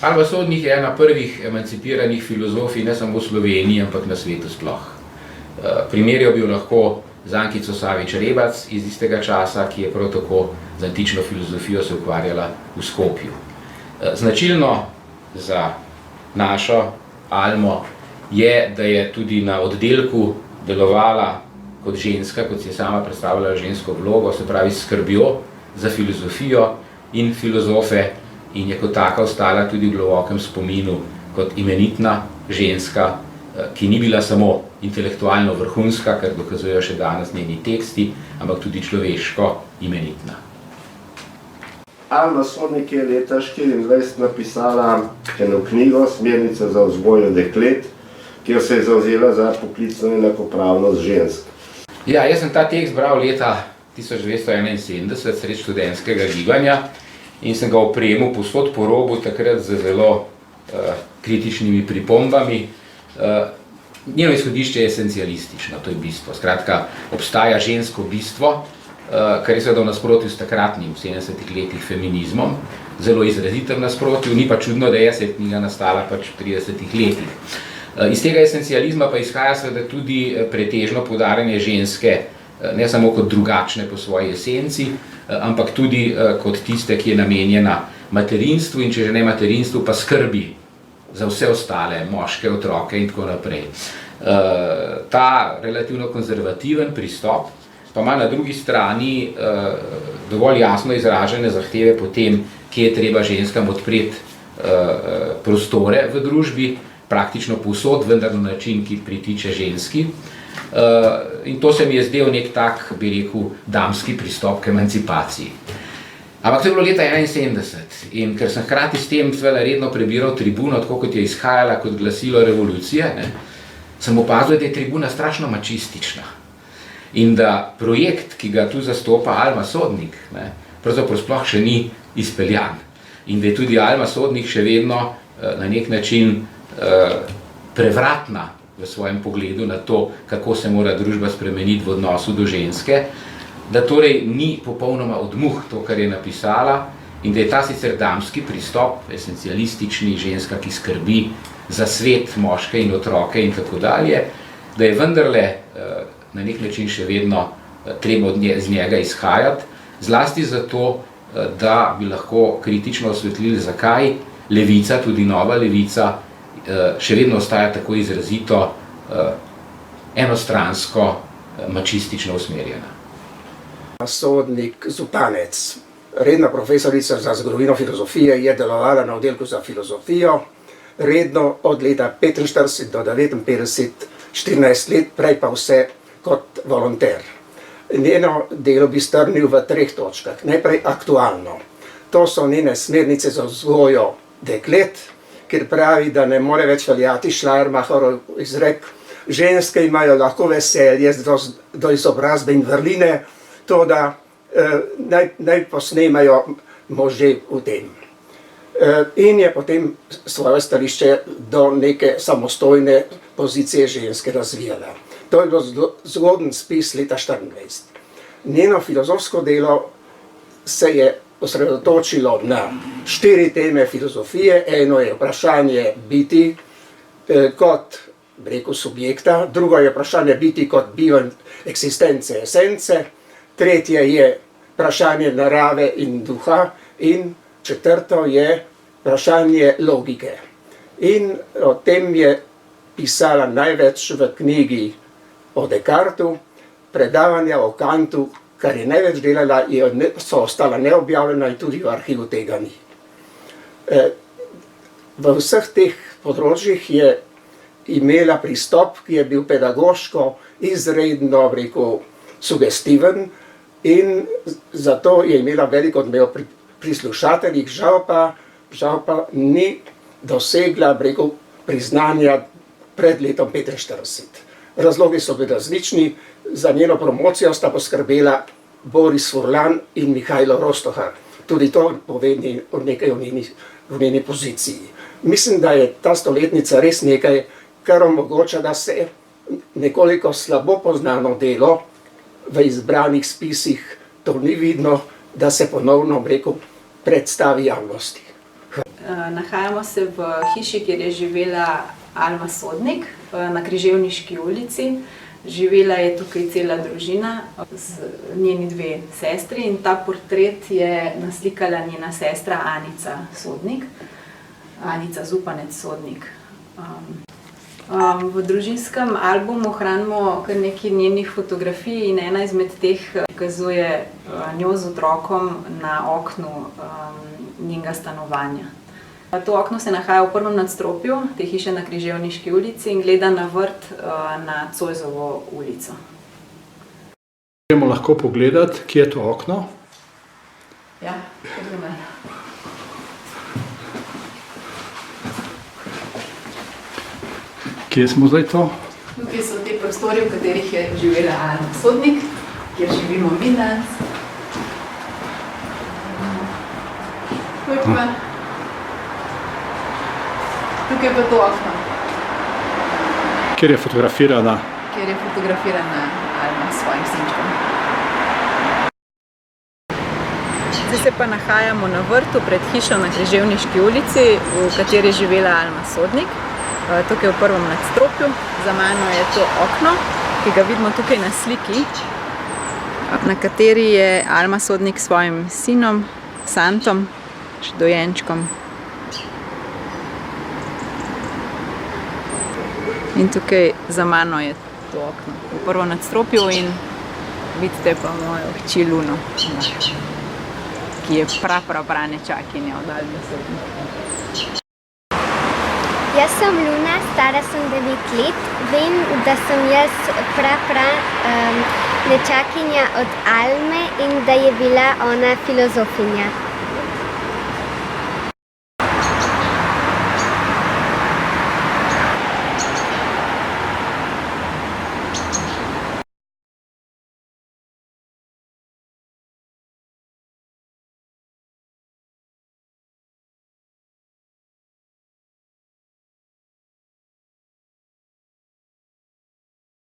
Alma Sodnik je ena prvih emancipiranih filozofij ne samo v Sloveniji, ampak na svetu sploh. Primerjal bi jo lahko z Ankico Savič Rebac iz istega časa, ki je prav tako z antično filozofijo se ukvarjala v Skopju. Značilno za našo Almo je, da je tudi na oddelku delovala kot ženska, kot si je sama predstavljala žensko vlogo, se pravi s skrbjo za filozofijo in filozofe, in je kot taka ostala tudi v globokem spominu kot imenitna ženska, ki ni bila samo intelektualno vrhunska, kar dokazujejo še danes njeni teksti, ampak tudi človeško imenitna. Alma Sodnik je leta 1924 napisala eno knjigo Smernice za vzgojo deklet, kjer se je zavzela za poklicno enakopravnost žensk. Ja, jaz sem ta tekst bral leta 1971, sred študentskega gibanja, in sem ga opremil povsod po robu, takrat z zelo kritičnimi pripombami. Njeno izhodišče je esencialistično, to je bistvo. Skratka, obstaja žensko bistvo, kar je seveda v nasprotju s takratnim v 70-ih letih feminizmom, zelo izrazitem nasprotju, ni pa čudno, da je knjiga nastala pač v 30-ih letih. Iz tega esencializma pa izhaja seveda tudi pretežno poudarjanje ženske, ne samo kot drugačne po svoji esenci, ampak tudi kot tiste, ki je namenjena materinstvu in če že ne materinstvu, pa skrbi za vse ostale, moške, otroke in tako naprej. Ta relativno konzervativen pristop pa ima na drugi strani dovolj jasno izražene zahteve po tem, kje je treba ženskam odpreti prostore v družbi, praktično povsod, vendar na način, ki pritiče ženski. In to se mi je zdel nek tak, bi rekel, damski pristop k emancipaciji. Ampak to je bilo leta 1971 in ker sem hkrati s tem redno prebiral Tribuno, tako kot je izhajala kot glasilo revolucije, sem opazil, da je Tribuna strašno mačistična. In da projekt, ki ga tu zastopa Alma Sodnik, pravzaprav sploh še ni izpeljan. In da je tudi Alma Sodnik še vedno na nek način prevratna v svojem pogledu na to, kako se mora družba spremeniti v odnosu do ženske, da torej ni popolnoma odmuh to, kar je napisala, in da je ta sicer damski pristop, esencialistični, ženska, ki skrbi za svet, moške in otroke in tako dalje, da je vendarle na nek način še vedno treba iz njega izhajati, zlasti zato, da bi lahko kritično osvetlili, zakaj levica, tudi nova levica, še vedno ostaja tako izrazito enostransko, mačistično usmerjena. Sodnik Zupanec, redna profesorica za zgodovino filozofije, je delovala na oddelku za filozofijo, redno od leta 1945 do 1959, 14 let, prej pa vse kot volonter. Njeno delo bi strnil v 3 točkah. Najprej aktualno. To so njene smernice za vzgojo deklet, ker pravi, da ne more več veljati Schleiermacherov izrek, ženske imajo lahko veselje do izobrazbe in vrline, to da naj posnemajo može v tem. In je potem svoje stališče do neke samostojne pozicije ženske razvijala. To je bilo zgoden spis leta 1924. Njeno filozofsko delo se je osredotočilo na 4 teme filozofije. Eno je vprašanje biti kot, rekel, subjekta, drugo je vprašanje biti kot bioeksistence, esence, tretje je vprašanje narave in duha in četrto je vprašanje logike. In o tem je pisala največ v knjigi o Descartesu, predavanja o Kantu, kar je največ delala, so ostala neobjavljena in tudi v arhivu tega ni. V vseh teh področjih je imela pristop, ki je bil pedagoško izredno, rekel, sugestiven in zato je imela veliko odmev pri slušateljih, žal pa ni dosegla, rekel, priznanja pred letom 1945. Razlogi so bili različni, za njeno promocijo sta poskrbela Boris Furlan in Mihajlo Rostohar. Tudi to pove nekaj o njeni poziciji. Mislim, da je ta stoletnica res nekaj, kar omogoča, da se nekoliko slabo poznano delo v izbranih spisih, to ni vidno, da se ponovno, rekel, predstavi javnosti. Nahajamo se v hiši, kjer je živela Alma Sodnik na Križevniški ulici. Živela je tukaj cela družina z njeni 2 sestri in ta portret je naslikala njena sestra Anica Sodnik, Anica Zupanec Sodnik. V družinskem albumu hranimo kar nekaj njenih fotografij in ena izmed teh prikazuje njo z otrokom na oknu njenega stanovanja. To okno se nahaja v prvem nadstropju te hiše na Križevniški ulici in gleda na vrt na Zoisovo ulico. Gremo lahko pogledati, kje je to okno. Ja, pogledaj. Kje smo zdaj to? Tukaj so te prostori, v katerih je živela Alma Sodnik, kjer živimo mi danes. Tukaj pa to okno. Kjer je fotografirana? Kjer je fotografirana Alma s svojim sinčkom. Zdaj se pa nahajamo na vrtu pred hišo na Križevniški ulici, v kateri je živela Alma Sodnik. Tukaj v prvem nadstropju. Za mano je to okno, ki ga vidimo tukaj na sliki, na kateri je Alma Sodnik s svojim sinom, Santom, dojenčkom. In tukaj za mano je to okno v prvem nadstropju in vidite pa mojo hči Luno, ki je pranečakinja od Alme Sodnik. Jaz sem Luna, stara sem 9 let. Vem, da sem jaz nečakinja od Alme in da je bila ona filozofinja.